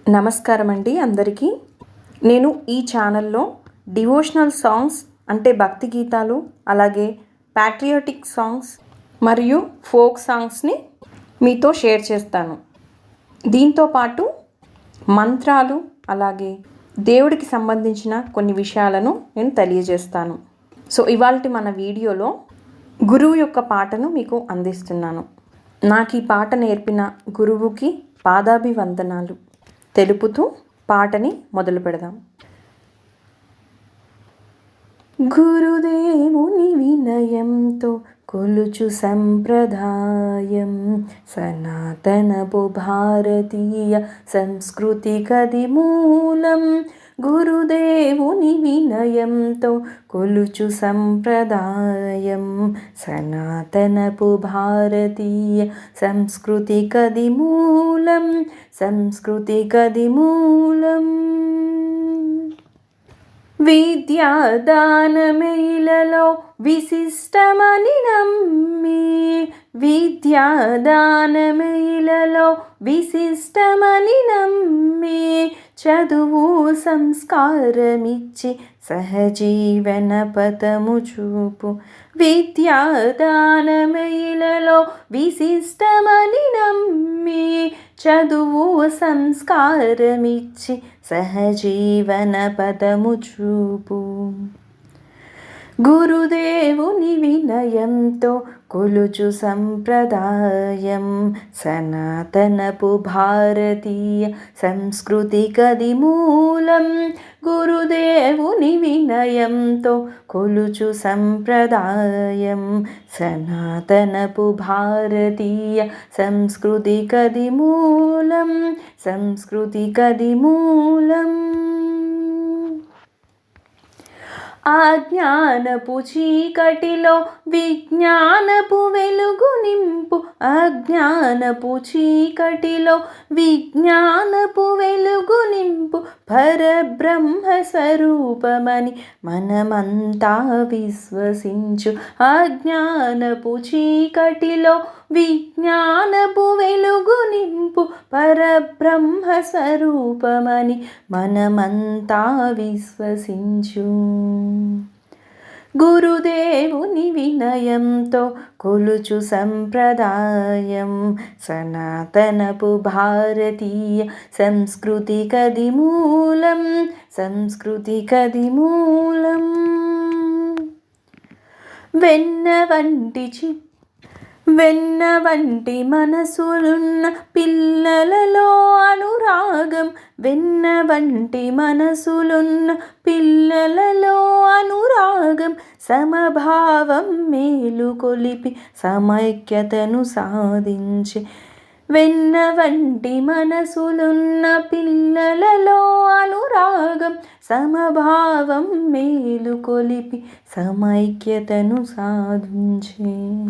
నమస్కారం అండి అందరికీ. నేను ఈ ఛానల్లో డివోషనల్ సాంగ్స్ అంటే భక్తి గీతాలు, అలాగే ప్యాట్రియాటిక్ సాంగ్స్ మరియు ఫోక్ సాంగ్స్ని మీతో షేర్ చేస్తాను. దీంతోపాటు మంత్రాలు, అలాగే దేవుడికి సంబంధించిన కొన్ని విషయాలను నేను తెలియజేస్తాను. సో ఇవాల్టి మన వీడియోలో గురువు యొక్క పాటను మీకు అందిస్తున్నాను. నాకు ఈ పాట నేర్పిన గురువుకి పాదాభివందనాలు తెలుపుతూ పాటని మొదలు పెడదాం. గురుదేవుని వినయంతో కొలుచు సంప్రదాయం సనాతనపు భారతీయ సంస్కృతి కది మూలం. గురుదేవుని వినయంతో కొలుచు సంప్రదాయం సనాతనపు భారతీయ సంస్కృతి కది మూలం. సంస్కృతి కది మూలం. విద్యాదానమేలలో విశిష్టమని నమ్మి, విద్యాదానమేలలో విశిష్టమని నమ్మి, చదువు సంస్కారమిచ్చి సహజీవన పథము చూపు. విద్యాదానమేలలో విశిష్టమని నమ్మి, చదువు సంస్కారమిచ్చి సహజీవన పదము చూపు. గురుదేవుని వినయంతో కొలుచు సంప్రదాయం సనాతనపు భారతీయ సంస్కృతి కది మూలం. గురుదేవుని వినయంతో కొలుచు సంప్రదాయం సనాతనపు భారతీయ సంస్కృతి కది మూలం. సంస్కృతి కది మూలం. అజ్ఞానపు చీకటిలో విజ్ఞానపు వెలుగు నింపు. అజ్ఞానపు చీకటిలో విజ్ఞానపు వెలుగు నింపు. పరబ్రహ్మ స్వరూపమని మనమంతా విశ్వసించు. అజ్ఞానపు చీకటిలో విజ్ఞానపు వెలుగు నింపు. పరబ్రహ్మ స్వరూపమని మనమంతా విశ్వసించు. గురుదేవుని వినయంతో కొలుచు సంప్రదాయం సనాతనపు భారతీయ సంస్కృతి కది మూలం. సంస్కృతి కది మూలం. వెన్న వంటి మనసులున్న పిల్లలలో అనురాగం. వెన్న వంటి మనసులున్న పిల్లలలో అనురాగం. సమభావం మేలు కొలిపి సమైక్యతను సాధించి. వెన్న వంటి మనసులున్న పిల్లలలో అనురాగం. సమభావం మేలు కొలిపి సమైక్యతను సాధించే.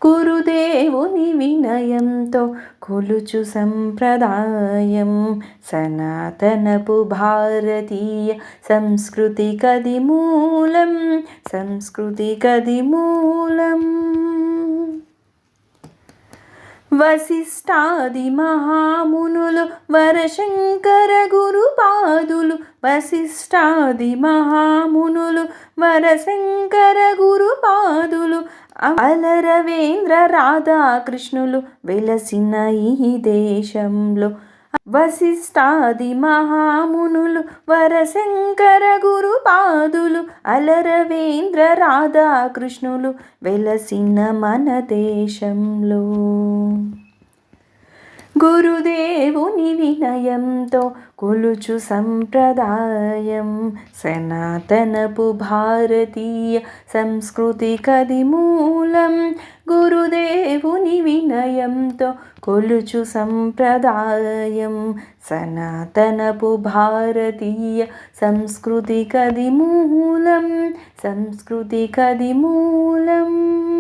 గురుదేవుని వినయంతో కొలుచు సంప్రదాయం సనాతనపు భారతీయ సంస్కృతి కది మూలం. సంస్కృతి కది మూలం. వశిష్ఠాది మహామునులు వరశంకర గురుపాదులు. వశిష్ఠాది మహామునులు వరశంకర గురుపాదులు. అలరవేంద్ర రాధాకృష్ణులు వెలసిన ఈ దేశంలో. వశిష్ఠాది మహామునులు వరశంకర గురుపాదులు. అలరవేంద్ర రాధాకృష్ణులు వెలసిన మన దేశంలో. గురుదేవుని వినయంతో కొలుచు సంప్రదాయం సనాతనపు భారతీయ సంస్కృతి కది మూలం. గురుదేవుని వినయంతో కొలుచు సంప్రదాయం సనాతనపు భారతీయ సంస్కృతి కది మూలం. సంస్కృతి కది మూలం.